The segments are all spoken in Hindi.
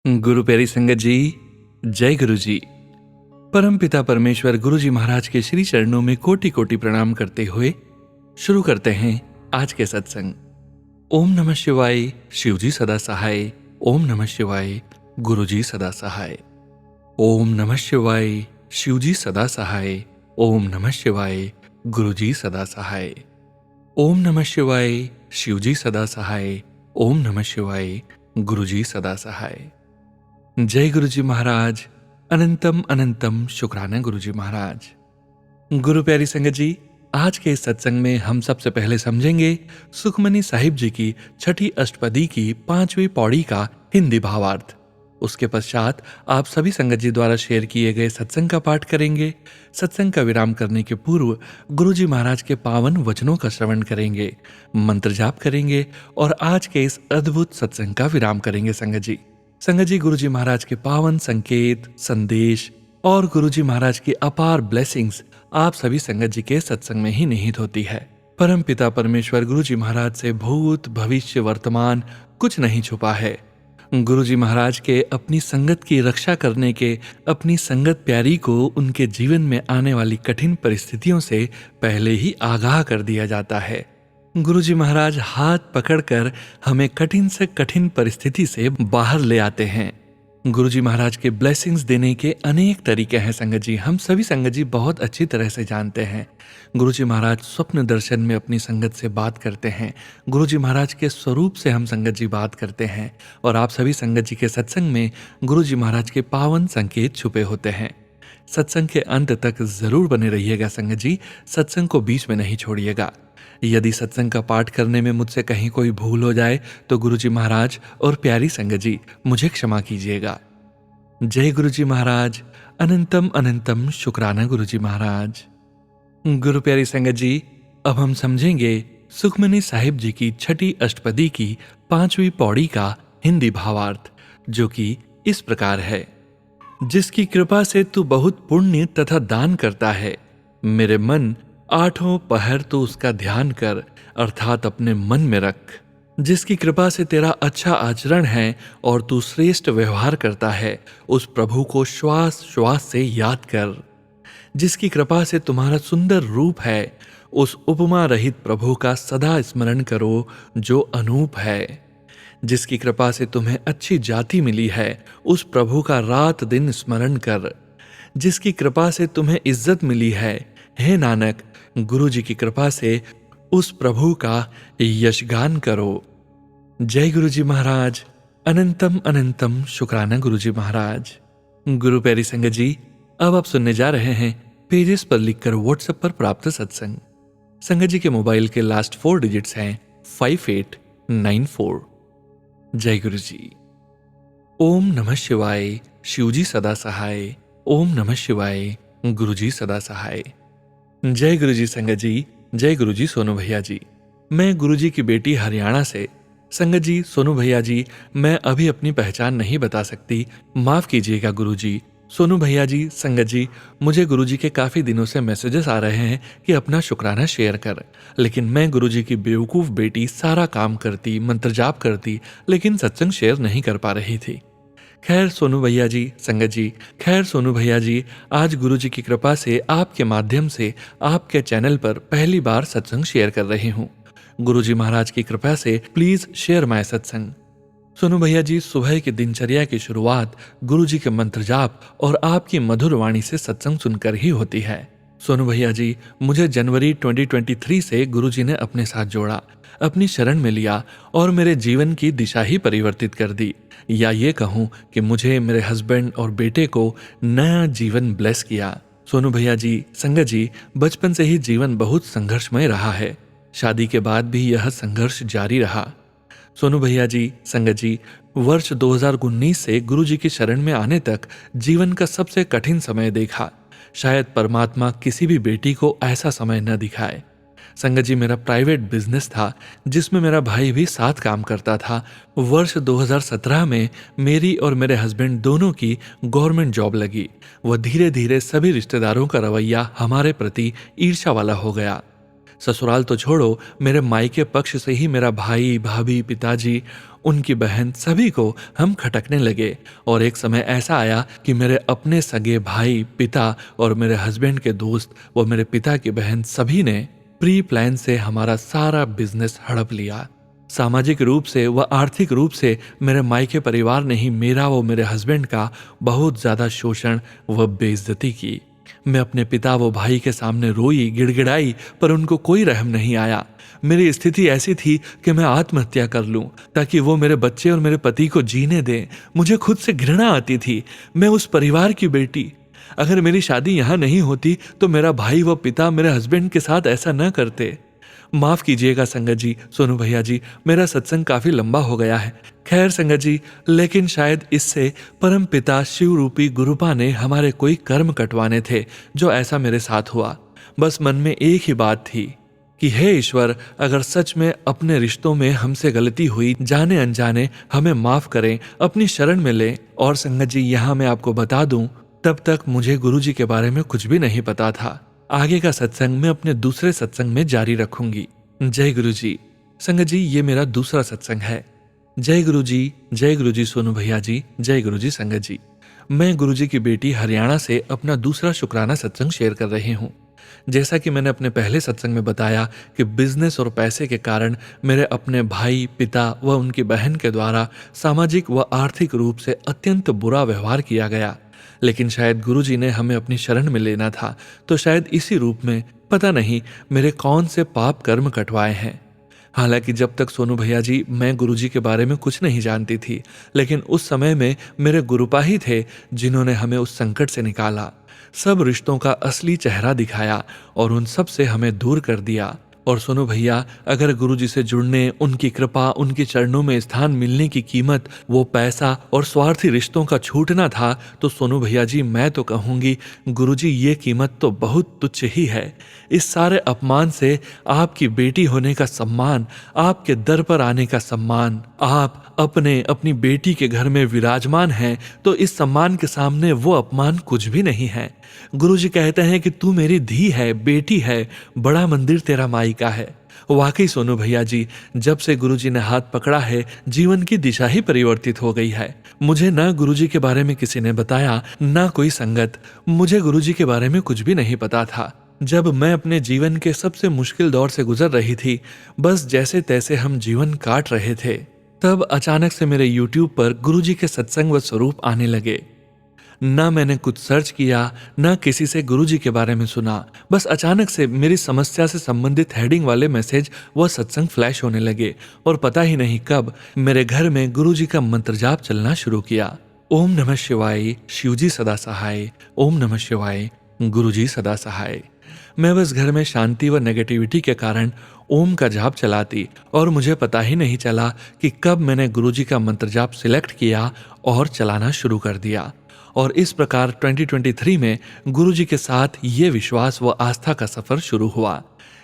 गुरु प्यारी संगत जी, जय गुरु जी। परम पिता परमेश्वर गुरु जी महाराज के श्री चरणों में कोटि कोटि प्रणाम करते हुए शुरू करते हैं आज के सत्संग। ओम नमः शिवाय, शिव जी सदा सहाय। ओम नमः शिवाय, गुरु जी सदा सहाय। ओम नमः शिवाय, शिव जी सदा सहाय। ओम नमः शिवाय, गुरु जी सदा सहाय। ओम नमः शिवाय, शिव जी सदा सहाय। ओम नमः शिवाय, गुरु जी सदा सहाय। जय गुरु जी महाराज। अनंतम अनंतम शुक्राना गुरु जी महाराज। गुरु प्यारी संगत जी, आज के इस सत्संग में हम सबसे पहले समझेंगे सुखमनी साहिब जी की छठी अष्टपदी की 5वीं पौड़ी का हिंदी भावार्थ। उसके पश्चात आप सभी संगत जी द्वारा शेयर किए गए सत्संग का पाठ करेंगे। सत्संग का विराम करने के पूर्व गुरु जी महाराज के पावन वचनों का श्रवण करेंगे, मंत्र जाप करेंगे और आज के इस अद्भुत सत्संग का विराम करेंगे। संगत जी, गुरु जी महाराज के पावन संकेत, संदेश और गुरु जी महाराज की अपार ब्लेसिंग्स आप सभी संगत जी के सत्संग में ही निहित होती है। परम पिता परमेश्वर गुरु जी महाराज से भूत भविष्य वर्तमान कुछ नहीं छुपा है। गुरु जी महाराज के अपनी संगत की रक्षा करने के, अपनी संगत प्यारी को उनके जीवन में आने वाली कठिन परिस्थितियों से पहले ही आगाह कर दिया जाता है। गुरु जी महाराज हाथ पकड़कर हमें कठिन से कठिन परिस्थिति से बाहर ले आते हैं। गुरु जी महाराज के ब्लेसिंग्स देने के अनेक तरीके हैं संगत जी, हम सभी संगत जी बहुत अच्छी तरह से जानते हैं। गुरु जी महाराज स्वप्न दर्शन में अपनी संगत से बात करते हैं। गुरु जी महाराज के स्वरूप से हम संगत जी बात करते हैं और आप सभी संगत जी के सत्संग में गुरु जी महाराज के पावन संकेत छुपे होते हैं। सत्संग के अंत तक जरूर बने रहिएगा संगत जी, सत्संग को बीच में नहीं छोड़िएगा। यदि सत्संग का पाठ करने में मुझसे कहीं कोई भूल हो जाए तो गुरु जी महाराज और प्यारी संगत जी मुझे क्षमा कीजिएगा। जय गुरु जी महाराज। अनंतम अनंतम शुक्राना गुरु जी महाराज। गुरु प्यारी संगत जी, अब हम समझेंगे सुखमनी साहिब जी की छठी अष्टपदी की 5वीं पौड़ी का हिंदी भावार्थ, जो कि इस प्रकार है। जिसकी कृपा से तू बहुत पुण्य तथा दान करता है, मेरे मन 8 पहर तो उसका ध्यान कर, अर्थात अपने मन में रख। जिसकी कृपा से तेरा अच्छा आचरण है और तू श्रेष्ठ व्यवहार करता है, उस प्रभु को श्वास श्वास से याद कर। जिसकी कृपा से तुम्हारा सुंदर रूप है, उस उपमा रहित प्रभु का सदा स्मरण करो जो अनूप है। जिसकी कृपा से तुम्हें अच्छी जाति मिली है, उस प्रभु का रात दिन स्मरण कर। जिसकी कृपा से तुम्हें इज्जत मिली है, हे नानक, गुरु जी की कृपा से उस प्रभु का यशगान करो। जय गुरु जी महाराज। अनंतम अनंतम शुक्राना गुरु जी महाराज। गुरु प्यारी संगत जी, अब आप सुनने जा रहे हैं पेजेस पर लिखकर व्हाट्सएप पर प्राप्त सत्संग। संगत जी के मोबाइल के लास्ट 4 डिजिट्स हैं 5894। जय गुरु जी। ओम नमः शिवाय, शिव जी सदा सहाय। ओम नमः शिवाय, गुरु जी सदा सहाय। जय गुरु जी संगत जी। जय गुरु जी सोनू भैया जी। मैं गुरु जी की बेटी हरियाणा से। संगत जी, सोनू भैया जी, मैं अभी अपनी पहचान नहीं बता सकती, माफ कीजिएगा गुरु जी। सोनू भैया जी, संगत जी, मुझे गुरु जी के काफी दिनों से मैसेजेस आ रहे हैं कि अपना शुक्राना शेयर कर, लेकिन मैं गुरु जी की बेवकूफ बेटी सारा काम करती, मंत्र जाप करती, लेकिन सत्संग शेयर नहीं कर पा रही थी। खैर सोनू भैया जी, संगत जी, खैर सोनू भैया जी, आज गुरु जी की कृपा से आपके माध्यम से आपके चैनल पर पहली बार सत्संग शेयर कर रही हूँ। गुरु जी महाराज की कृपा से प्लीज शेयर माय सत्संग। सोनू भैया जी, सुबह की दिनचर्या की शुरुआत गुरु जी के मंत्र जाप और आपकी मधुर वाणी से सत्संग सुनकर ही होती है। सोनू भैया जी, मुझे जनवरी 2023 से गुरु जी ने अपने साथ जोड़ा, अपनी शरण में लिया और मेरे जीवन की दिशा ही परिवर्तित कर दी, या ये कहूं कि मुझे, मेरे हस्बैंड और बेटे को नया जीवन ब्लेस किया। सोनू भैया जी, संगत जी, बचपन से ही जीवन बहुत संघर्षमय रहा है। शादी के बाद भी यह संघर्ष जारी रहा। सोनू भैया जी, संगत जी, वर्ष 2019 से गुरु जी की शरण में आने तक जीवन का सबसे कठिन समय देखा। शायद परमात्मा किसी भी बेटी को ऐसा समय न दिखाए। संगत जी, मेरा प्राइवेट बिजनेस था जिसमें मेरा भाई भी साथ काम करता था। वर्ष 2017 में मेरी और मेरे हस्बैंड दोनों की गवर्नमेंट जॉब लगी। वह धीरे धीरे सभी रिश्तेदारों का रवैया हमारे प्रति ईर्ष्या वाला हो गया। ससुराल तो छोड़ो, मेरे मायके पक्ष से ही मेरा भाई, भाभी, पिताजी, उनकी बहन, सभी को हम खटकने लगे। और एक समय ऐसा आया कि मेरे अपने सगे भाई, पिता और मेरे हस्बैंड के दोस्त व मेरे पिता की बहन सभी ने प्री प्लान से हमारा सारा बिजनेस हड़प लिया। सामाजिक रूप से व आर्थिक रूप से मेरे मायके परिवार ने ही मेरा व मेरे हस्बैंड का बहुत ज्यादा शोषण व बेइज्जती की। मैं अपने पिता व भाई के सामने रोई, गिड़गिड़ाई, पर उनको कोई रहम नहीं आया। मेरी स्थिति ऐसी थी कि मैं आत्महत्या कर लूं ताकि वो मेरे बच्चे और मेरे पति को जीने दें। मुझे खुद से घृणा आती थी। मैं उस परिवार की बेटी, अगर मेरी शादी यहाँ नहीं होती तो मेरा भाई व पिता मेरे हस्बैंड के साथ ऐसा न करते। माफ कीजिएगा संगत जी, सोनू भैया जी, मेरा सत्संग काफी लंबा हो गया है। खैर संगत जी, लेकिन शायद इससे परम पिता शिव रूपी गुरुपा ने हमारे कोई कर्म कटवाने थे जो ऐसा मेरे साथ हुआ। बस मन में एक ही बात थी कि हे ईश्वर, अगर सच में अपने रिश्तों में हमसे गलती हुई, जाने अनजाने हमें माफ करें, अपनी शरण में लें। और संगत जी, यहाँ मैं आपको बता दूं, तब तक मुझे गुरुजी के बारे में कुछ भी नहीं पता था। आगे का सत्संग मैं अपने दूसरे सत्संग में जारी रखूंगी। जय गुरु जी। संगत जी, ये मेरा दूसरा सत्संग है। जय गुरु जी सोनू भैया जी, जय गुरु जी संगत जी। मैं गुरु जी की बेटी हरियाणा से अपना दूसरा शुक्राना सत्संग शेयर कर रही हूँ। जैसा कि मैंने अपने पहले सत्संग में बताया कि बिजनेस और पैसे के कारण मेरे अपने भाई, पिता व उनकी बहन के द्वारा सामाजिक व आर्थिक रूप से अत्यंत बुरा व्यवहार किया गया। लेकिन शायद गुरुजी ने हमें अपनी शरण में लेना था, तो शायद इसी रूप में पता नहीं मेरे कौन से पाप कर्म कटवाए हैं। हालांकि जब तक सोनू भैया जी मैं गुरुजी के बारे में कुछ नहीं जानती थी, लेकिन उस समय में मेरे गुरुपा ही थे जिन्होंने हमें उस संकट से निकाला, सब रिश्तों का असली चेहरा दिखाया और उन सब से हमें दूर कर दिया। और सोनू भैया, अगर गुरुजी से जुड़ने, उनकी कृपा, उनके चरणों में स्थान मिलने की कीमत वो पैसा और स्वार्थी रिश्तों का छूटना था, तो सोनू भैया जी मैं तो कहूंगी गुरुजी ये कीमत तो बहुत तुच्छ ही है। इस सारे अपमान से आपकी बेटी होने का सम्मान, आपके दर पर आने का सम्मान, आप अपनी बेटी के घर में विराजमान हैं, तो इस सम्मान के सामने वो अपमान कुछ भी नहीं है। गुरुजी कहते हैं कि तू मेरी धी है, बेटी है, बड़ा मंदिर तेरा माई का है। वाकई सोनू भैया जी, जब से गुरुजी ने हाथ पकड़ा है, जीवन की दिशा ही परिवर्तित हो गई है। मुझे ना गुरुजी के बारे में किसी ने बताया, ना कोई संगत, मुझे गुरुजी के बारे में कुछ भी नहीं पता था। जब मैं अपने जीवन के सबसे मुश्किल दौर से गुजर रही थी, बस जैसे तैसे हम जीवन काट रहे थे, तब अचानक से मेरे YouTube पर गुरुजी के सत्संग व स्वरूप आने लगे। ना मैंने कुछ सर्च किया, ना किसी से गुरुजी के बारे में सुना, बस अचानक से मेरी समस्या से संबंधित हेडिंग वाले मैसेज व सत्संग फ्लैश होने लगे और पता ही नहीं कब मेरे घर में गुरुजी का मंत्र जाप चलना शुरू किया। ओम नमः शिवाय, शिवजी सदा सहाय। ओम नमः शिवाय, गुरुजी सदा सहाय। मैं बस घर में शांति व नेगेटिविटी के कारण ओम का जाप चलाती और मुझे पता ही नहीं चला कि कब मैंने गुरुजी का मंत्र जाप सिलेक्ट किया और चलाना शुरू कर दिया। और इस प्रकार 2023 में गुरुजी के साथ ये विश्वास व आस्था का सफर शुरू हुआ।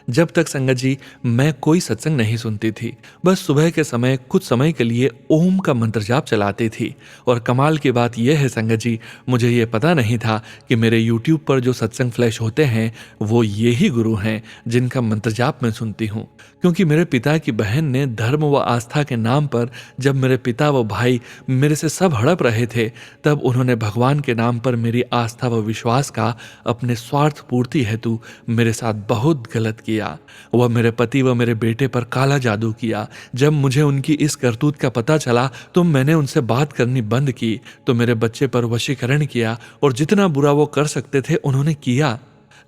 जब तक संगत जी मैं कोई सत्संग नहीं सुनती थी, बस सुबह के समय कुछ समय के लिए ओम का मंत्र जाप चलाती थी। और कमाल की बात यह है संगत जी, मुझे ये पता नहीं था कि मेरे YouTube पर जो सत्संग फ्लैश होते हैं वो ये ही गुरु हैं जिनका मंत्र जाप मैं सुनती हूँ। क्योंकि मेरे पिता की बहन ने धर्म व आस्था के नाम पर, जब मेरे पिता व भाई मेरे से सब हड़प रहे थे, तब उन्होंने भगवान के नाम पर मेरी आस्था व विश्वास का अपने स्वार्थ पूर्ति हेतु मेरे साथ बहुत गलत किया। वह मेरे पति व मेरे बेटे पर काला जादू किया। जब मुझे उनकी इस करतूत का पता चला तो मैंने उनसे बात करनी बंद की, तो मेरे बच्चे पर वशीकरण किया और जितना बुरा वो कर सकते थे उन्होंने किया।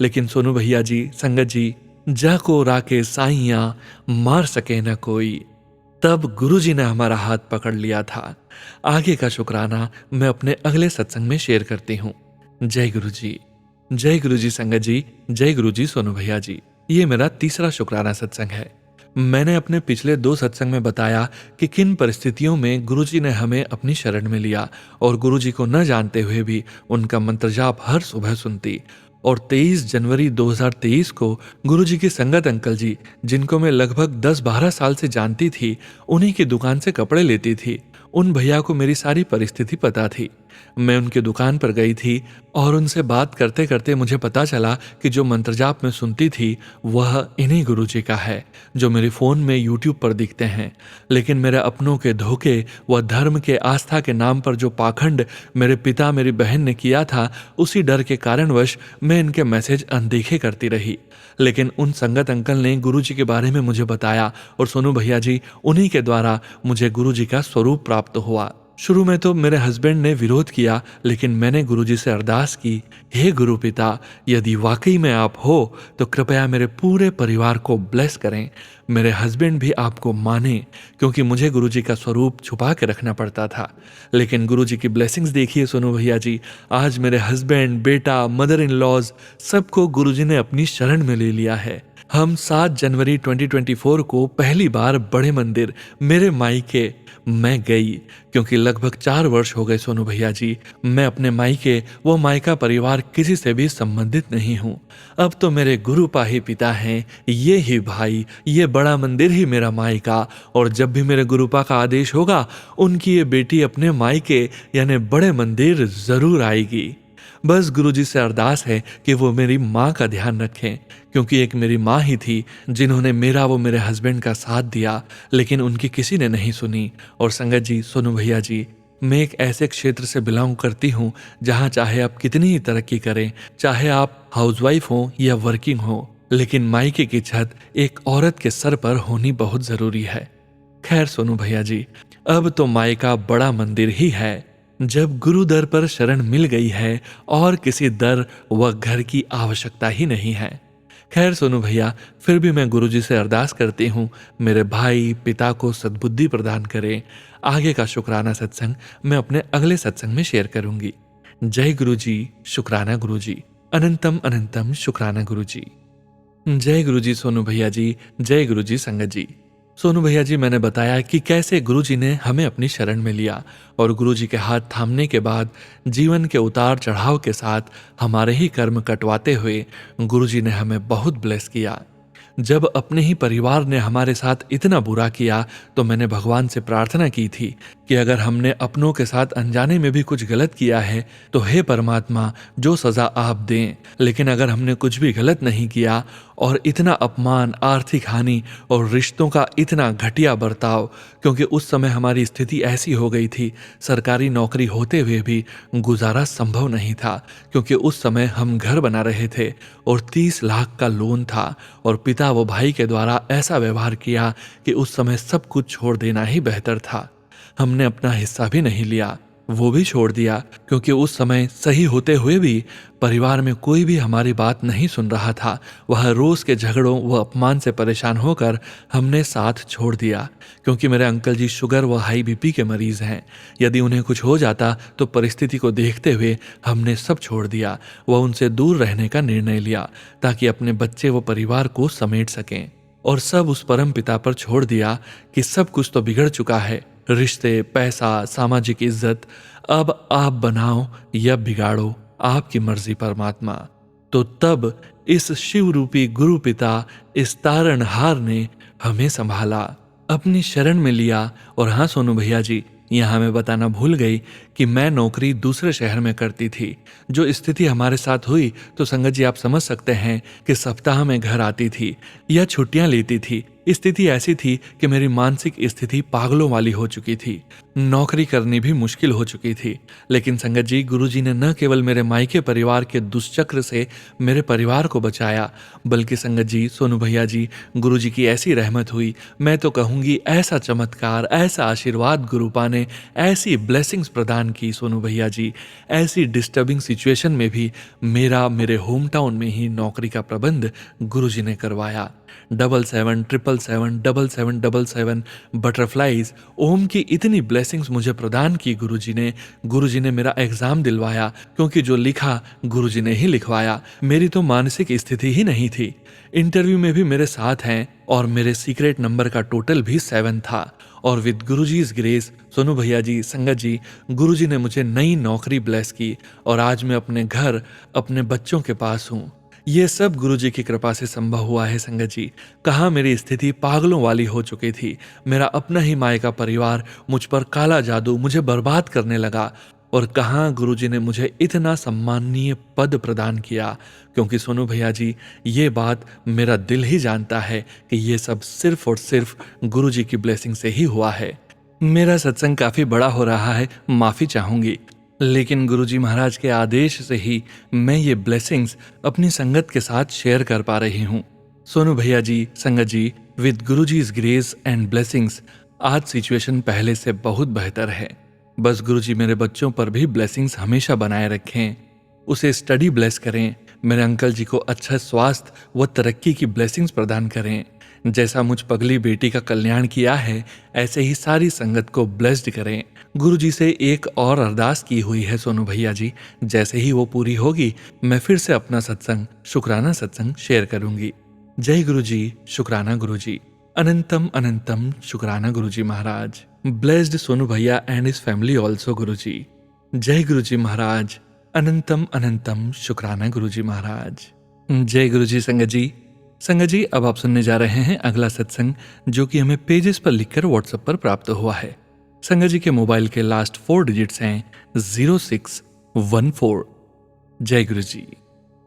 लेकिन सोनू भैया जी, संगत जी, जाको राके साइया मार सके न कोई, तब गुरुजी ने हमारा हाथ पकड़ लिया था। आगे का शुक्राना मैं अपने अगले सत्संग में शेयर करती हूँ। जय गुरु जी संगत जी, जय गुरु जी सोनू भैया जी। ये मेरा तीसरा शुक्राना सत्संग है। मैंने अपने पिछले 2 सत्संग में बताया कि किन परिस्थितियों में गुरुजी ने हमें अपनी शरण में लिया और गुरुजी को न जानते हुए भी उनका मंत्र जाप हर सुबह सुनती। और 23 जनवरी 2023 को गुरुजी की संगत अंकल जी, जिनको मैं लगभग 10-12 साल से जानती थी, उन्हीं की दुकान से कपड़े लेती थी। उन भैया को मेरी सारी परिस्थिति पता थी। मैं उनकी दुकान पर गई थी और उनसे बात करते करते मुझे पता चला कि जो मंत्र जाप मैं सुनती थी वह इन्हीं गुरुजी का है जो मेरे फ़ोन में यूट्यूब पर दिखते हैं। लेकिन मेरे अपनों के धोखे व धर्म के आस्था के नाम पर जो पाखंड मेरे पिता मेरी बहन ने किया था, उसी डर के कारणवश मैं इनके मैसेज अनदेखे करती रही। लेकिन उन संगत अंकल ने गुरुजी के बारे में मुझे बताया और सोनू भैया जी, उन्हीं के द्वारा मुझे गुरुजी का स्वरूप प्राप्त हुआ। शुरू में तो मेरे हस्बैंड ने विरोध किया, लेकिन मैंने गुरुजी से अरदास की, हे गुरु पिता, यदि वाकई में आप हो तो कृपया मेरे पूरे परिवार को ब्लेस करें। मेरे हस्बैंड भी आपको माने, क्योंकि मुझे गुरुजी का स्वरूप छुपा के रखना पड़ता था। लेकिन गुरुजी की ब्लेसिंग्स देखिए सोनू भैया जी, आज मेरे हस्बैंड, बेटा, मदर इन लॉज सबको गुरुजी ने अपनी शरण में ले लिया है। हम 7 जनवरी 2024 को पहली बार बड़े मंदिर मेरे मायके मैं गई, क्योंकि लगभग 4 वर्ष हो गए सोनू भैया जी, मैं अपने मायके व मायका परिवार किसी से भी संबंधित नहीं हूँ। अब तो मेरे गुरुपा ही पिता हैं, ये ही भाई, ये बड़ा मंदिर ही मेरा मायका, और जब भी मेरे गुरुपा का आदेश होगा उनकी ये बेटी अपने मायके यानी बड़े मंदिर जरूर आएगी। बस गुरुजी से अरदास है कि वो मेरी माँ का ध्यान रखें, क्योंकि एक मेरी माँ ही थी जिन्होंने मेरा वो मेरे हस्बैंड का साथ दिया, लेकिन उनकी किसी ने नहीं सुनी। और संगत जी, सोनू भैया जी, मैं एक ऐसे क्षेत्र से बिलोंग करती हूँ जहाँ चाहे आप कितनी ही तरक्की करें, चाहे आप हाउसवाइफ हो या वर्किंग हो, लेकिन मायके की छत एक औरत के सर पर होनी बहुत जरूरी है। खैर सोनू भैया जी, अब तो मायका बड़ा मंदिर ही है। जब गुरु दर पर शरण मिल गई है और किसी दर व घर की आवश्यकता ही नहीं है। खैर सोनू भैया, फिर भी मैं गुरुजी से अरदास करती हूँ, मेरे भाई पिता को सद्बुद्धि प्रदान करें। आगे का शुक्राना सत्संग मैं अपने अगले सत्संग में शेयर करूंगी। जय गुरुजी, शुक्राना गुरुजी, अनंतम अनंतम शुक्राना गुरुजी। जय गुरुजी सोनू भैया जी, जय गुरुजी संगत जी। सोनू भैया जी, मैंने बताया कि कैसे गुरुजी ने हमें अपनी शरण में लिया और गुरुजी के हाथ थामने के बाद जीवन के उतार चढ़ाव के साथ हमारे ही कर्म कटवाते हुए गुरुजी ने हमें बहुत ब्लेस किया। जब अपने ही परिवार ने हमारे साथ इतना बुरा किया तो मैंने भगवान से प्रार्थना की थी कि अगर हमने अपनों के साथ अनजाने में भी कुछ गलत किया है तो हे परमात्मा, जो सजा आप दें। लेकिन अगर हमने कुछ भी गलत नहीं किया और इतना अपमान, आर्थिक हानि और रिश्तों का इतना घटिया बर्ताव, क्योंकि उस समय हमारी स्थिति ऐसी हो गई थी, सरकारी नौकरी होते हुए भी गुजारा संभव नहीं था, क्योंकि उस समय हम घर बना रहे थे और 30 लाख का लोन था और पिता व भाई के द्वारा ऐसा व्यवहार किया कि उस समय सब कुछ छोड़ देना ही बेहतर था। हमने अपना हिस्सा भी नहीं लिया, वो भी छोड़ दिया, क्योंकि उस समय सही होते हुए भी परिवार में कोई भी हमारी बात नहीं सुन रहा था। वह रोज के झगड़ों व अपमान से परेशान होकर हमने साथ छोड़ दिया, क्योंकि मेरे अंकल जी शुगर व हाई बीपी के मरीज हैं। यदि उन्हें कुछ हो जाता तो परिस्थिति को देखते हुए हमने सब छोड़ दिया व उनसे दूर रहने का निर्णय लिया, ताकि अपने बच्चे व परिवार को समेट सकें। और सब उस परम पिता पर छोड़ दिया कि सब कुछ तो बिगड़ चुका है, रिश्ते, पैसा, सामाजिक इज्जत, अब आप बनाओ या बिगाड़ो, आपकी मर्जी परमात्मा। तो तब इस शिव रूपी गुरु पिता, इस तारणहार ने हमें संभाला, अपनी शरण में लिया। और हाँ सोनू भैया जी, यहाँ मैं बताना भूल गई कि मैं नौकरी दूसरे शहर में करती थी। जो स्थिति हमारे साथ हुई तो संगत जी आप समझ सकते हैं कि सप्ताह में घर आती थी या छुट्टियां लेती थी। स्थिति ऐसी थी कि मेरी मानसिक स्थिति पागलों वाली हो चुकी थी, नौकरी करनी भी मुश्किल हो चुकी थी। लेकिन संगत जी, गुरुजी ने न केवल मेरे मायके परिवार के दुष्चक्र से मेरे परिवार को बचाया, बल्कि संगत जी, सोनू भैया जी, गुरुजी की ऐसी रहमत हुई, मैं तो कहूंगी ऐसा चमत्कार, ऐसा आशीर्वाद गुरुपा ने, ऐसी ब्लेसिंग्स प्रदान की सोनू भैया जी, ऐसी डिस्टर्बिंग सिचुएशन में भी मेरे होम टाउन में ही नौकरी का प्रबंध गुरुजी ने करवाया। 77777777 बटरफ्लाइज ओम की इतनी ब्लेसिंग्स मुझे प्रदान की गुरुजी ने मेरा एग्जाम दिलवाया, क्योंकि जो लिखा गुरुजी ने ही लिखवाया। मेरी तो मानसिक स्थिति ही नहीं थी। इंटरव्यू में भी मेरे साथ हैं और मेरे सीक्रेट नंबर का टोटल भी 7 था। और विद गुरुजीज ग्रेस, सोनू भैया जी, संगत जी, गुरुजी ने मुझे नई नौकरी ब्लेस की और आज मैं अपने घर, अपने बच्चों के पास हूँ। ये सब गुरुजी की कृपा से संभव हुआ है संगत जी। कहाँ मेरी स्थिति पागलों वाली हो चुकी थी। मेरा अपना ही मायका परिवार मुझ पर काला जादू, मुझे बर्बाद करने लगा और कहाँ गुरुजी ने मुझे इतना सम्माननीय पद प्रदान किया, क्योंकि सोनू भैया जी, ये बात मेरा दिल ही जानता है कि ये सब सिर्फ और सिर्फ गुरुजी की ब्लेसिंग से ही हुआ है। मेरा सत्संग काफी बड़ा हो रहा है, माफी चाहूंगी, लेकिन गुरुजी महाराज के आदेश से ही मैं ये ब्लेसिंग्स अपनी संगत के साथ शेयर कर पा रही हूँ। सोनू भैया जी, संगत जी, with Guruji's grace and blessings आज सिचुएशन पहले से बहुत बेहतर है। बस गुरुजी मेरे बच्चों पर भी ब्लेसिंग्स हमेशा बनाए रखें, उसे स्टडी ब्लेस करें, मेरे अंकल जी को अच्छा स्वास्थ्य व तरक्की की ब्लेसिंग्स प्रदान करें। जैसा मुझ पगली बेटी का कल्याण किया है, ऐसे ही सारी संगत को ब्लेस्ड करें। गुरुजी से एक और अरदास की हुई है सोनू भैया जी, जैसे ही वो पूरी होगी मैं फिर से अपना सत्संग, शुक्राना सत्संग शेयर करूंगी। जय गुरुजी, शुक्राना गुरुजी, अनंतम अनंतम शुक्राना गुरुजी महाराज। ब्लेस्ड सोनू भैया एंड हिज फैमिली ऑल्सो गुरुजी। जय गुरुजी महाराज, अनंतम अनंतम शुक्राना गुरुजी महाराज। जय गुरुजी संगत जी। संगत जी, अब आप सुनने जा रहे हैं अगला सत्संग, जो कि हमें पेजेस पर लिखकर व्हाट्सएप पर प्राप्त हुआ है। संगत जी के मोबाइल के लास्ट 4 डिजिट्स हैं 0614। जय गुरुजी।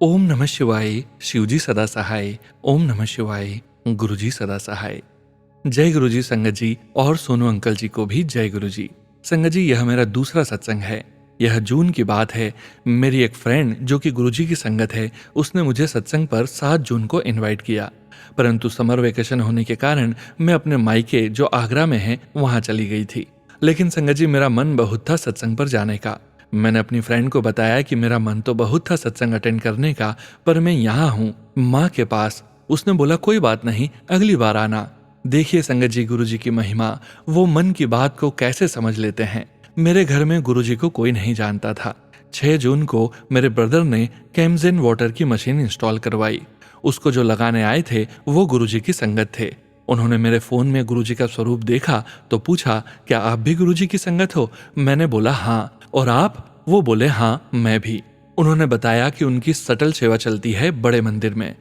ओम नमः शिवाय, शिवजी सदा सहाय। ओम नमः शिवाय, गुरुजी सदा सहाय। जय गुरुजी संगत जी, और सोनू अंकल जी को भी जय गुरुजी। संगत जी, यह मेरा दूसरा सत्संग है। यह जून की बात है। मेरी एक फ्रेंड जो कि गुरुजी की संगत है, उसने मुझे सत्संग पर 7 जून को इनवाइट किया, परंतु समर वेकेशन होने के कारण मैं अपने मायके जो आगरा में है वहां चली गई थी। लेकिन संगत जी, मेरा मन बहुत था सत्संग पर जाने का। मैंने अपनी फ्रेंड को बताया कि मेरा मन तो बहुत था सत्संग अटेंड करने का, पर मैं यहाँ हूँ माँ के पास। उसने बोला कोई बात नहीं, अगली बार आना। देखिए संगत जी, गुरुजी की महिमा, वो मन की बात को कैसे समझ लेते हैं। मेरे घर में गुरुजी को कोई नहीं जानता था। 6 जून को मेरे ब्रदर ने कैम्जन वाटर की मशीन इंस्टॉल करवाई। उसको जो लगाने आए थे वो गुरुजी की संगत थे। उन्होंने मेरे फोन में गुरुजी का स्वरूप देखा तो पूछा, क्या आप भी गुरुजी की संगत हो? मैंने बोला हाँ। और आप? वो बोले हाँ, मैं भी। उन्होंने बताया कि उनकी सटल सेवा चलती है बड़े मंदिर में।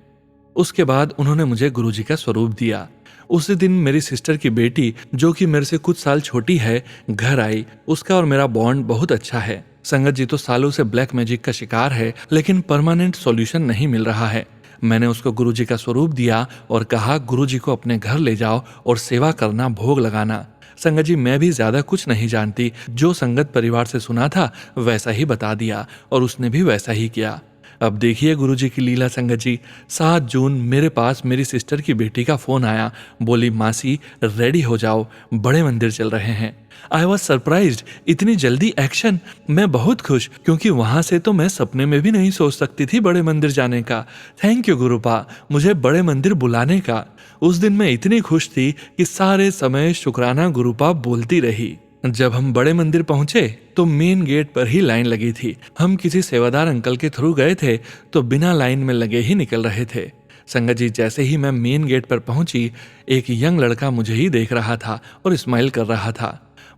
उसके बाद उन्होंने मुझे गुरुजी का स्वरूप दिया। उसी दिन मेरी सिस्टर की बेटी, जो कि मेरे से कुछ साल छोटी है, घर आई। उसका और मेरा बॉन्ड बहुत अच्छा है। संगत जी तो सालों से ब्लैक मैजिक का शिकार है, लेकिन परमानेंट सॉल्यूशन नहीं मिल रहा है। मैंने उसको गुरुजी का स्वरूप दिया और कहा गुरुजी को अपने घर ले जाओ और सेवा करना, भोग लगाना। संगत जी, मैं भी ज्यादा कुछ नहीं जानती, जो संगत परिवार से सुना था वैसा ही बता दिया और उसने भी वैसा ही किया। अब देखिए गुरुजी की लीला संगत जी। 7 जून मेरे पास मेरी सिस्टर की बेटी का फोन आया। बोली, मासी रेडी हो जाओ, बड़े मंदिर चल रहे हैं। आई वॉज सरप्राइज्ड, इतनी जल्दी एक्शन। मैं बहुत खुश, क्योंकि वहां से तो मैं सपने में भी नहीं सोच सकती थी बड़े मंदिर जाने का। थैंक यू गुरुपा, मुझे बड़े मंदिर बुलाने का। उस दिन मैं इतनी खुश थी कि सारे समय शुक्राना गुरुपा बोलती रही। जब हम बड़े मंदिर पहुंचे तो मेन गेट पर ही लाइन लगी थी। हम किसी सेवादार अंकल के थ्रू गए थे तो बिना लाइन में लगे ही निकल रहे थे। संगत जी, जैसे ही मैं मेन गेट पर पहुंची, एक यंग लड़का मुझे ही देख रहा था और स्माइल कर रहा था।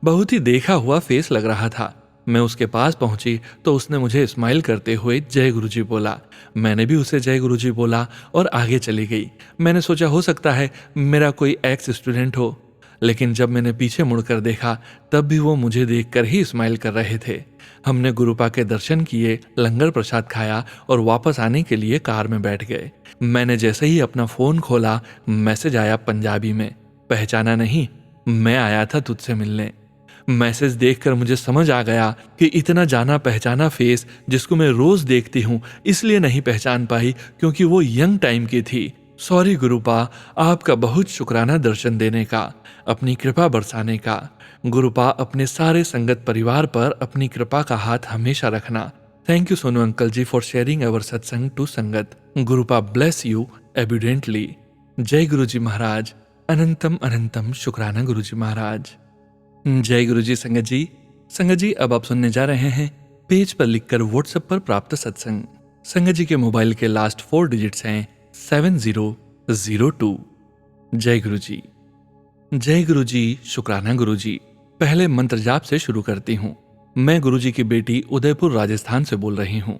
बहुत ही देखा हुआ फेस लग रहा था। मैं उसके पास पहुंची तो उसने मुझे स्माइल करते हुए जय गुरुजी बोला। मैंने भी उसे जय गुरुजी बोला और आगे चली गई। मैंने सोचा हो सकता है मेरा कोई एक्स स्टूडेंट हो, लेकिन जब मैंने पीछे मुड़कर देखा तब भी वो मुझे देखकर ही स्माइल कर रहे थे। हमने गुरुपा के दर्शन किए, लंगर प्रसाद खाया और वापस आने के लिए कार में बैठ गए। मैंने जैसे ही अपना फोन खोला, मैसेज आया पंजाबी में, पहचाना नहीं, मैं आया था तुझसे मिलने। मैसेज देखकर मुझे समझ आ गया कि इतना जाना पहचाना फेस जिसको मैं रोज देखती हूँ, इसलिए नहीं पहचान पाई क्योंकि वो यंग टाइम की थी। सॉरी गुरुपा, आपका बहुत शुक्राना दर्शन देने का, अपनी कृपा बरसाने का। गुरुपा, अपने सारे संगत परिवार पर अपनी कृपा का हाथ हमेशा रखना। Thank you Sonu uncle ji for sharing our satsang to sangat. गुरुपा ब्लेस यू एबिडेंटली। जय गुरुजी महाराज, अनंतम अनंतम शुक्राना गुरुजी महाराज। जय गुरुजी संगत जी। संगत जी, अब आप सुनने जा रहे हैं पेज पर लिखकर व्हाट्सएप पर प्राप्त सत्संग। संगत जी के मोबाइल के लास्ट 4 डिजिट्स हैं 7002। जय गुरुजी। जय गुरुजी, शुक्राना गुरुजी। पहले मंत्र जाप से शुरू करती हूँ। मैं गुरुजी की बेटी उदयपुर राजस्थान से बोल रही हूँ।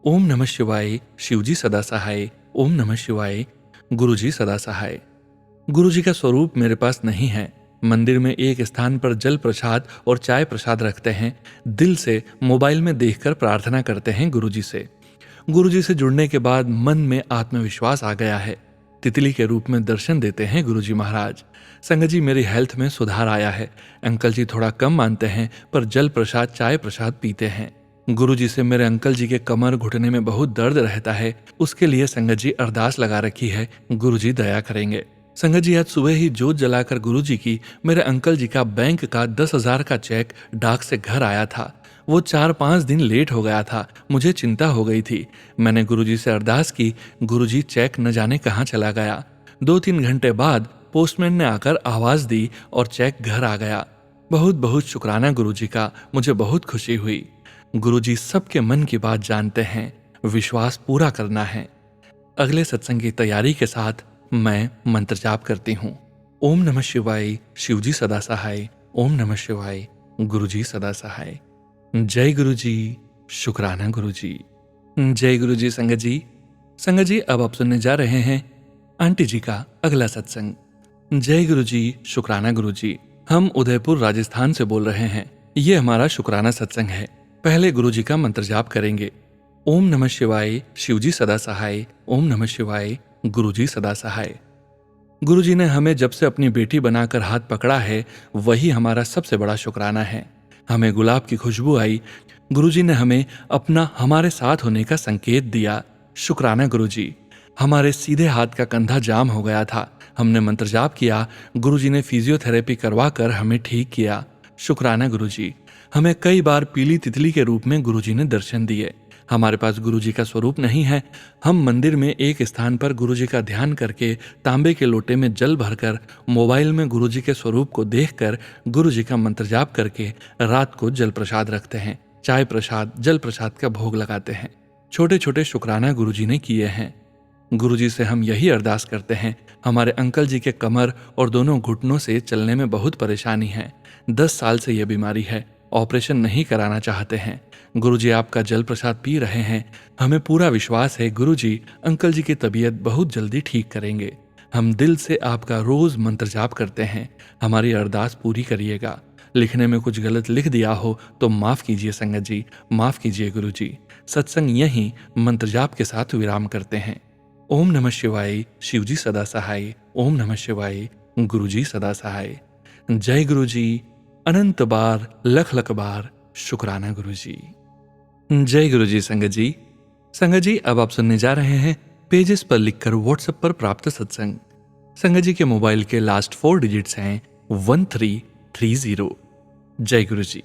ओम नमः शिवाय, शिवजी सदा सहाय। ओम नमः शिवाय, गुरुजी सदा सहाय। गुरुजी का स्वरूप मेरे पास नहीं है, मंदिर में एक स्थान पर जल प्रसाद और चाय प्रसाद रखते हैं। दिल से मोबाइल में देखकर प्रार्थना करते हैं गुरुजी से। गुरुजी से जुड़ने के बाद मन में आत्मविश्वास आ गया है। तितली के रूप में दर्शन देते हैं गुरुजी महाराज। संगत जी, मेरी हेल्थ में सुधार आया है। अंकल जी थोड़ा कम मानते हैं पर जल प्रसाद चाय प्रसाद पीते हैं। गुरुजी से मेरे अंकल जी के कमर घुटने में बहुत दर्द रहता है, उसके लिए संगत जी अरदास लगा रखी है, गुरुजी दया करेंगे। संगत जी, आज सुबह ही जोत जलाकर गुरुजी की मेरे अंकल जी का बैंक का 10,000 का चेक डाक से घर आया था। वो 4-5 दिन लेट हो गया था। मुझे चिंता हो गई थी। मैंने गुरुजी से अरदास की। गुरुजी चेक न जाने कहाँ चला गया। 2-3 घंटे बाद पोस्टमैन ने आकर आवाज दी और चेक घर आ गया। बहुत बहुत शुक्राना गुरुजी का, मुझे बहुत खुशी हुई। गुरुजी सबके मन की बात जानते हैं, विश्वास पूरा करना है। अगले सत्संग की तैयारी के साथ मैं मंत्र जाप करती हूँ। ओम नमः शिवाय, शिवजी सदा सहाय। ओम नमः शिवाय, गुरुजी सदा सहाय। जय गुरुजी, शुक्राना गुरुजी। जय गुरुजी। संगत जी, अब आप सुनने जा रहे हैं आंटी जी का अगला सत्संग। जय गुरुजी, शुक्राना गुरुजी। हम उदयपुर राजस्थान से बोल रहे हैं। ये हमारा शुक्राना सत्संग है। पहले गुरुजी का मंत्र जाप करेंगे। ओम नमः शिवाय, शिवजी सदा सहाय। ओम नमः शिवाय, गुरुजी सदा सहाय। गुरुजी ने हमें जब से अपनी बेटी बनाकर हाथ पकड़ा है, वही हमारा सबसे बड़ा शुक्राना है। हमें गुलाब की खुशबू आई। गुरुजी ने हमें अपना हमारे साथ होने का संकेत दिया। शुक्राना गुरुजी। हमारे सीधे हाथ का कंधा जाम हो गया था। हमने मंत्र जाप किया। गुरुजी ने फिजियोथेरेपी करवाकर हमें ठीक किया। शुक्राना गुरुजी। हमें कई बार पीली तितली के रूप में गुरुजी ने दर्शन दिए। हमारे पास गुरुजी का स्वरूप नहीं है। हम मंदिर में एक स्थान पर गुरुजी का ध्यान करके तांबे के लोटे में जल भरकर मोबाइल में गुरुजी के स्वरूप को देखकर गुरुजी का मंत्र जाप करके रात को जल प्रसाद रखते हैं। चाय प्रसाद जल प्रसाद का भोग लगाते हैं। छोटे छोटे शुक्राना गुरुजी ने किए हैं। गुरुजी से हम यही अरदास करते हैं। हमारे अंकल जी के कमर और दोनों घुटनों से चलने में बहुत परेशानी है। 10 साल से यह बीमारी है। ऑपरेशन नहीं कराना चाहते हैं। गुरुजी आपका जल प्रसाद पी रहे हैं। हमें पूरा विश्वास है गुरुजी अंकल जी की तबीयत बहुत जल्दी ठीक करेंगे। हम दिल से आपका रोज मंत्र जाप करते हैं। हमारी अरदास पूरी करिएगा। लिखने में कुछ गलत लिख दिया हो तो माफ कीजिए संगत जी, माफ कीजिए गुरुजी। सत्संग यहीं मंत्र जाप के साथ विराम करते हैं। ओम नमः शिवाय, शिवजी सदा सहाय। ओम नमः शिवाय, गुरुजी सदा सहाय। जय गुरुजी, अनंत बार लख लख बार शुक्राना गुरुजी। जय गुरुजी। संगत जी, अब आप सुनने जा रहे हैं पेजेस पर लिखकर व्हाट्सएप पर प्राप्त सत्संग। संगत जी के मोबाइल के लास्ट 4 डिजिट्स हैं 1330। जय गुरुजी।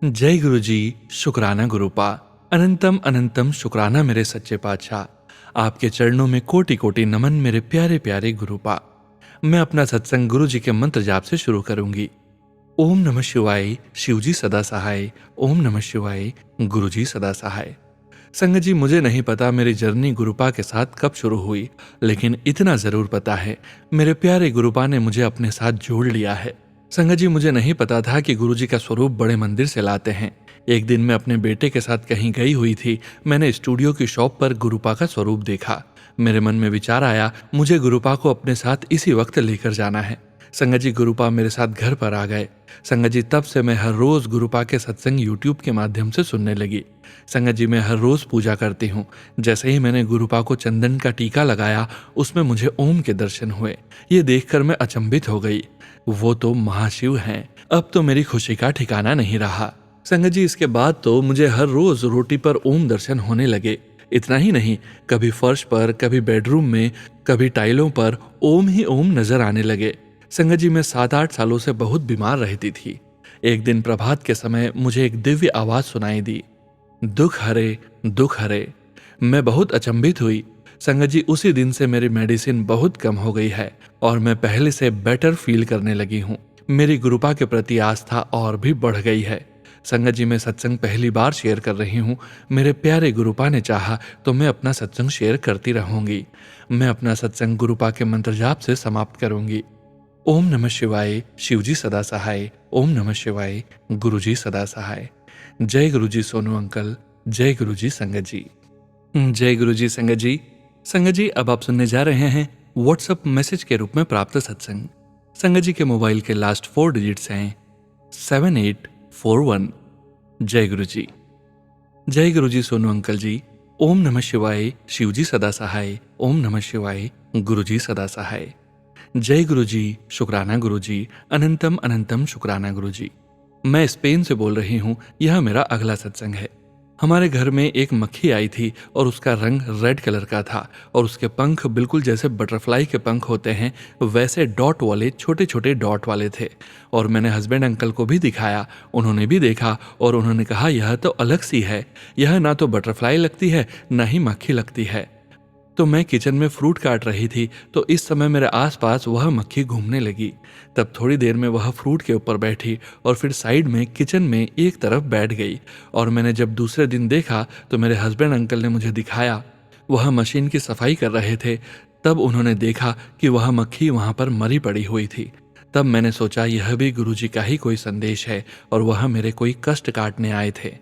जय गुरुजी, शुक्राना गुरुपा। अनंतम अनंतम शुक्राना मेरे सच्चे पातशाह। आपके चरणों में कोटि कोटि नमन मेरे प्यारे प्यारे गुरुपा। मैं अपना सत्संग गुरुजी के मंत्र जाप से शुरू करूंगी। ओम नमः शिवाय, शिवजी सदा सहाय। ओम नमः शिवाय, गुरुजी सदा सहाय। संगत जी, मुझे नहीं पता मेरी जर्नी गुरुपा के साथ कब शुरू हुई, लेकिन इतना जरूर पता है मेरे प्यारे गुरुपा ने मुझे अपने साथ जोड़ लिया है। संगत जी, मुझे नहीं पता था कि गुरुजी का स्वरूप बड़े मंदिर से लाते हैं। एक दिन मैं अपने बेटे के साथ कहीं गई हुई थी। मैंने स्टूडियो की शॉप पर गुरुपा का स्वरूप देखा। मेरे मन में विचार आया, मुझे गुरुपा को अपने साथ इसी वक्त लेकर जाना है। संगत जी, गुरुपा मेरे साथ घर पर आ गए। संगत जी, तब से मैं हर रोज गुरुपा के सत्संग यूट्यूब के माध्यम से सुनने लगी। संगत जी, मैं हर रोज पूजा करती हूँ। जैसे ही मैंने गुरुपा को चंदन का टीका लगाया, उसमें मुझे ओम के दर्शन हुए। ये देखकर मैं अचंभित हो गई। वो तो महाशिव हैं। अब तो मेरी खुशी का ठिकाना नहीं रहा। संगत जी, इसके बाद तो मुझे हर रोज रोटी पर ओम दर्शन होने लगे। इतना ही नहीं, कभी फर्श पर, कभी बेडरूम में, कभी टाइलों पर ओम ही ओम नजर आने लगे। संगत जी, मैं 7-8 सालों से बहुत बीमार रहती थी। एक दिन प्रभात के समय मुझे एक दिव्य आवाज सुनाई दी, दुख हरे दुख हरे। मैं बहुत अचंभित हुई। संगत जी, उसी दिन से मेरी मेडिसिन बहुत कम हो गई है और मैं पहले से बेटर फील करने लगी हूँ। मेरी गुरुपा के प्रति आस्था और भी बढ़ गई है। संगत जी, मैं सत्संग पहली बार शेयर कर रही हूँ। मेरे प्यारे गुरुपा ने चाहा तो मैं अपना सत्संग शेयर करती रहूंगी। मैं अपना सत्संग गुरुपा के मंत्र जाप से समाप्त करूंगी। ओम नमः शिवाय, शिवजी सदा सहाय। ओम नमः शिवाय, गुरुजी सदा सहाय। जय गुरुजी सोनू अंकल। जय गुरुजी संगत जी। जय गुरुजी संगत जी। संगत जी, अब आप सुनने जा रहे हैं व्हाट्सएप मैसेज के रूप में प्राप्त सत्संग। संगत जी के मोबाइल के लास्ट 4 डिजिट्स हैं 7841। जय गुरु जी। जय गुरु जी सोनू अंकल जी। ओम नमः शिवाय। शिव जी सदा सहाय। ओम नमः शिवाय। गुरु जी सदा सहाय। जय गुरु जी। शुक्राना गुरु जी। अनंतम अनंतम शुक्राना गुरु जी। मैं स्पेन से बोल रही हूँ। यह मेरा अगला सत्संग है। हमारे घर में एक मक्खी आई थी और उसका रंग रेड कलर का था और उसके पंख बिल्कुल जैसे बटरफ्लाई के पंख होते हैं वैसे डॉट वाले, छोटे छोटे डॉट वाले थे। और मैंने हस्बैंड अंकल को भी दिखाया, उन्होंने भी देखा और उन्होंने कहा यह तो अलग सी है, यह ना तो बटरफ्लाई लगती है ना ही मक्खी लगती है। तो मैं किचन में फ्रूट काट रही थी तो इस समय मेरे आसपास वह मक्खी घूमने लगी। तब थोड़ी देर में वह फ्रूट के ऊपर बैठी और फिर साइड में किचन में एक तरफ बैठ गई। और मैंने जब दूसरे दिन देखा तो मेरे हस्बैंड अंकल ने मुझे दिखाया, वह मशीन की सफाई कर रहे थे। तब उन्होंने देखा कि वह मक्खी वहां पर मरी पड़ी हुई थी। तब मैंने सोचा यह भी गुरुजी का ही कोई संदेश है और वह मेरे कोई कष्ट काटने आए थे।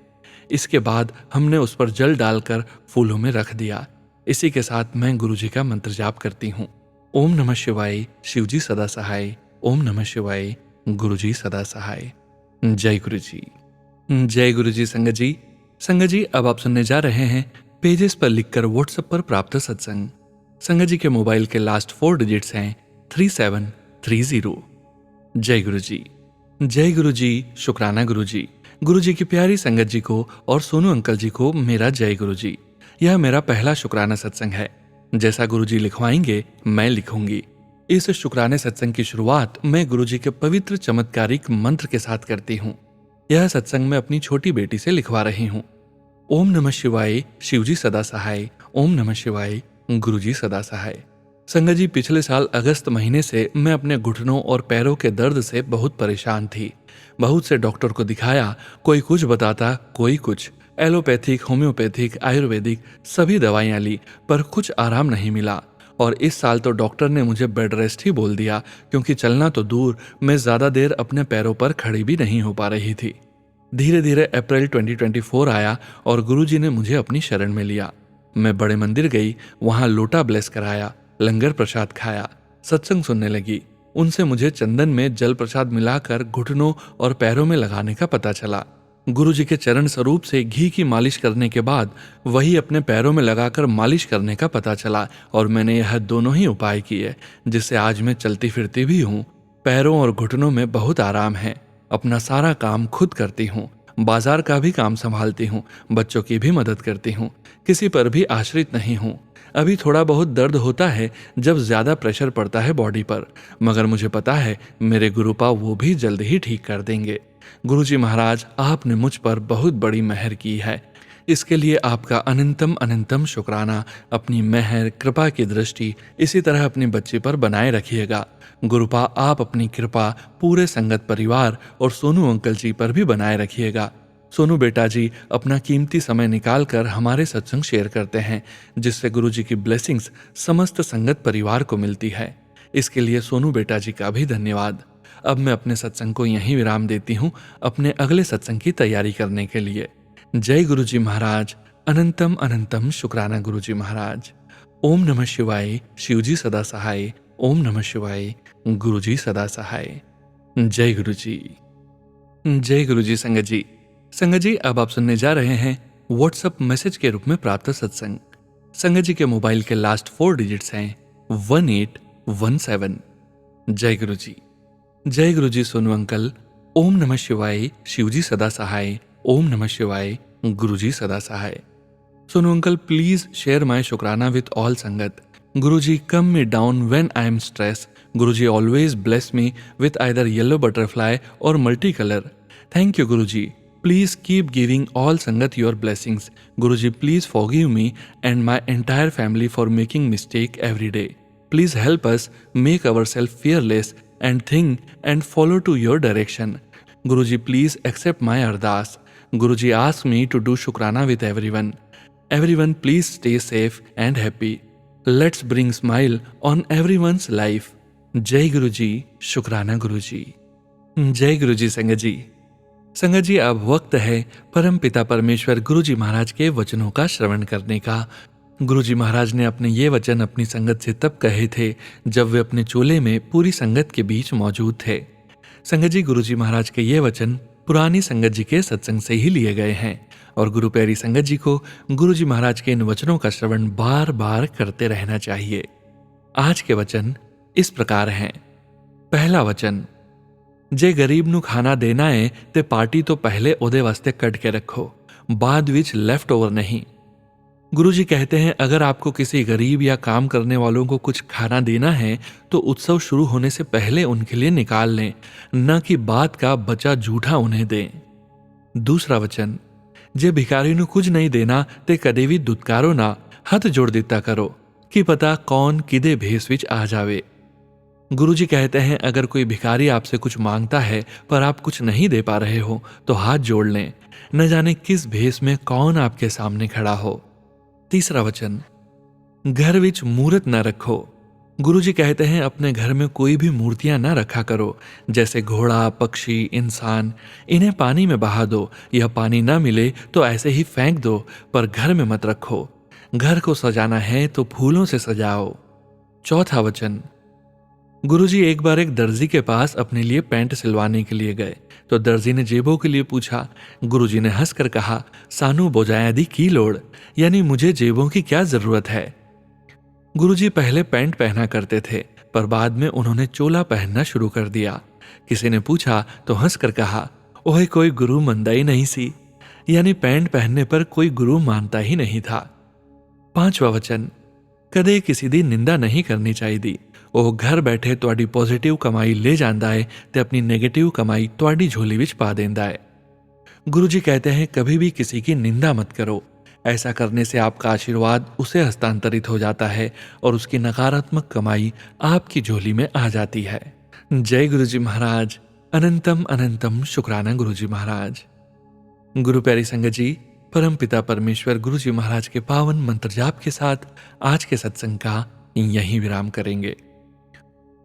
इसके बाद हमने उस पर जल डालकर फूलों में रख दिया। इसी के साथ मैं गुरुजी का मंत्र जाप करती हूँ। ओम नमः शिवाय। शिवजी सदा सहाय। ओम नमः शिवाय। गुरुजी सदा सहाय। जय गुरुजी। जय गुरुजी। संगत जी, संगत जी अब आप सुनने जा रहे हैं पेजेस पर लिखकर व्हाट्सएप पर प्राप्त सत्संग। संगत जी के मोबाइल के लास्ट 4 डिजिट्स हैं 3730। जय गुरुजी। जय गुरुजी। शुक्राना गुरुजी। गुरुजी की प्यारी संगत जी को और सोनू अंकल जी को मेरा जय गुरुजी। यह मेरा पहला शुक्राना सत्संग है। जैसा गुरुजी लिखवाएंगे मैं लिखूंगी। इस शुक्राने सत्संग की शुरुआत मैं गुरुजी के पवित्र चमत्कारिक मंत्र के साथ करती हूँ। यह सत्संग मैं अपनी छोटी बेटी से लिखवा रही हूँ। ओम नमः शिवाय। शिवजी सदा सहाय। ओम नमः शिवाय। गुरुजी सदा सहाय। संगत जी, पिछले साल अगस्त महीने से मैं अपने घुटनों और पैरों के दर्द से बहुत परेशान थी। बहुत से डॉक्टर को दिखाया, कोई कुछ बताता, कोई कुछ। एलोपैथिक, होम्योपैथिक, आयुर्वेदिक सभी दवाइयां ली पर कुछ आराम नहीं मिला। और इस साल तो डॉक्टर ने मुझे बेड रेस्ट ही बोल दिया, क्योंकि चलना तो दूर, मैं ज्यादा देर अपने पैरों पर खड़ी भी नहीं हो पा रही थी। धीरे धीरे अप्रैल 2024 आया और गुरुजी ने मुझे अपनी शरण में लिया। मैं बड़े मंदिर गई, वहां लोटा ब्लेस कराया, लंगर प्रसाद खाया, सत्संग सुनने लगी। उनसे मुझे चंदन में जल प्रसाद मिलाकर घुटनों और पैरों में लगाने का पता चला। गुरुजी के चरण स्वरूप से घी की मालिश करने के बाद वही अपने पैरों में लगाकर मालिश करने का पता चला और मैंने यह दोनों ही उपाय किए, जिससे आज मैं चलती फिरती भी हूँ। पैरों और घुटनों में बहुत आराम है। अपना सारा काम खुद करती हूँ, बाजार का भी काम संभालती हूँ, बच्चों की भी मदद करती हूँ, किसी पर भी आश्रित नहीं हूँ। अभी थोड़ा बहुत दर्द होता है जब ज्यादा प्रेशर पड़ता है बॉडी पर, मगर मुझे पता है मेरे गुरुपा वो भी जल्द ही ठीक कर देंगे। गुरुजी महाराज, आपने मुझ पर बहुत बड़ी मेहर की है, इसके लिए आपका अनंतम अनंतम शुक्राना। अपनी मेहर कृपा की दृष्टि इसी तरह अपनी बच्ची पर बनाए रखिएगा। गुरुपा, आप अपनी कृपा पूरे संगत परिवार और सोनू अंकल जी पर भी बनाए रखिएगा। सोनू बेटा जी अपना कीमती समय निकालकर हमारे सत्संग शेयर करते हैं, जिससे गुरुजी की ब्लेसिंग्स समस्त संगत परिवार को मिलती है। इसके लिए सोनू बेटा जी का भी धन्यवाद। अब मैं अपने सत्संग को यहीं विराम देती हूँ अपने अगले सत्संग की तैयारी करने के लिए। जय गुरुजी महाराज। अनंतम अनंतम शुक्राना गुरुजी महाराज। ओम नमः शिवाय। शिवजी सदा सहाय। ओम नमः शिवाय। गुरुजी सदा सहाय। जय गुरुजी। जय गुरुजी। संगत जी, संगत जी अब आप सुनने जा रहे हैं व्हाट्सएप मैसेज के रूप में प्राप्त सत्संग। संगत जी के मोबाइल के लास्ट 4 डिजिट्स हैं 1817। जय गुरुजी। जय गुरुजी सोनू अंकल। ओम नमः शिवाय। शिवजी सदा सहाय। ओम नमः शिवाय। गुरुजी सदा सहाय। Sonu uncle, please share my shukrana with all sangat. Guruji come me down when I am stressed. Guruji always bless me with either yellow butterfly or multicolor. Thank you Guruji. Please keep giving all Sangat your blessings. Guruji, please forgive me and my entire family for making mistake every day. Please help us make ourselves fearless and think and follow to your direction. Guruji, please accept my ardas. Guruji, ask me to do shukrana with everyone. Everyone please stay safe and happy. Let's bring smile on everyone's life. जय गुरुजी। शुक्राना गुरुजी। जय गुरुजी। संगत जी, संगत जी अब वक्त है परम पिता परमेश्वर गुरुजी महाराज के वचनों का श्रवण करने का। गुरुजी महाराज ने अपने ये वचन अपनी संगत से तब कहे थे जब वे अपने चोले में पूरी संगत के बीच मौजूद थे। संगत जी, गुरुजी महाराज के ये वचन पुरानी संगत जी के सत्संग से ही लिए गए हैं और गुरु प्यारी संगत जी को गुरुजी महाराज के इन वचनों का श्रवण बार बार करते रहना चाहिए। आज के वचन इस प्रकार हैं। पहला वचन, जे गरीब नू खाना देना है ते पार्टी तो पहले ओदे वास्ते कट के रखो, बाद विच लेफ्ट ओवर नहीं। गुरुजी कहते हैं अगर आपको किसी गरीब या काम करने वालों को कुछ खाना देना है तो उत्सव शुरू होने से पहले उनके लिए निकाल लें, न कि बाद का बचा जूठा उन्हें दें। दूसरा वचन, जे भिखारी नू कुछ नहीं देना ते कदे भी दुत्कारो ना, हथ जोड़ दिता करो कि पता कौन किदे भेस विच आ जावे। गुरुजी कहते हैं अगर कोई भिखारी आपसे कुछ मांगता है पर आप कुछ नहीं दे पा रहे हो तो हाथ जोड़ लें, न जाने किस भेस में कौन आपके सामने खड़ा हो। तीसरा वचन, घर विच मूर्त न रखो। गुरुजी कहते हैं अपने घर में कोई भी मूर्तियां न रखा करो, जैसे घोड़ा, पक्षी, इंसान। इन्हें पानी में बहा दो या पानी ना मिले तो ऐसे ही फेंक दो, पर घर में मत रखो। घर को सजाना है तो फूलों से सजाओ। चौथा वचन, गुरुजी एक बार एक दर्जी के पास अपने लिए पैंट सिलवाने के लिए गए तो दर्जी ने जेबों के लिए पूछा। गुरुजी ने हंसकर कहा, सानू बोजाया दी की लोड़, यानी मुझे जेबों की क्या जरूरत है। गुरुजी पहले पैंट पहना करते थे पर बाद में उन्होंने चोला पहनना शुरू कर दिया। किसी ने पूछा तो हंसकर कहा, ओहे कोई गुरु मंदा ही नहीं सी, यानी पैंट पहनने पर कोई गुरु मानता ही नहीं था। पांचवा वचन, कदे किसी दी निंदा नहीं करनी चाहिए। ਉਹ घर बैठे ਤੁਹਾਡੀ पॉजिटिव कमाई ले जाता है ते अपनी नेगेटिव कमाई ਤੁਹਾਡੀ झोली विच पा देता है। गुरुजी कहते हैं कभी भी किसी की निंदा मत करो, ऐसा करने से आपका आशीर्वाद उसे हस्तांतरित हो जाता है और उसकी नकारात्मक कमाई आपकी झोली में आ जाती है। जय गुरुजी महाराज। अनंतम अनंतम शुक्राना गुरुजी महाराज। गुरु प्यारी संगत जी, परम पिता परमेश्वर गुरुजी महाराज के पावन मंत्र जाप के साथ आज के सत्संग का यहीं विराम करेंगे।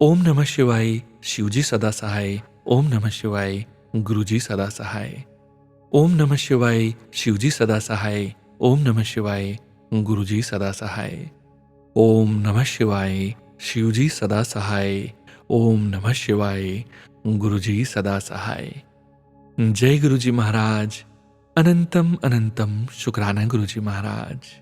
ओम नमः शिवाय। शिवजी सदा सहाय। ओम नमः शिवाय। गुरुजी सदा सहाय। ओम नमः शिवाय। शिवजी सदा सहाय। ओम नमः शिवाय। गुरुजी सदा सहाय। ओम नमः शिवाय। शिवजी सदा सहाय। ओम नमः शिवाय। गुरुजी सदा सहाय। जय गुरुजी महाराज। अनंतम अनंतम शुक्राना गुरुजी महाराज।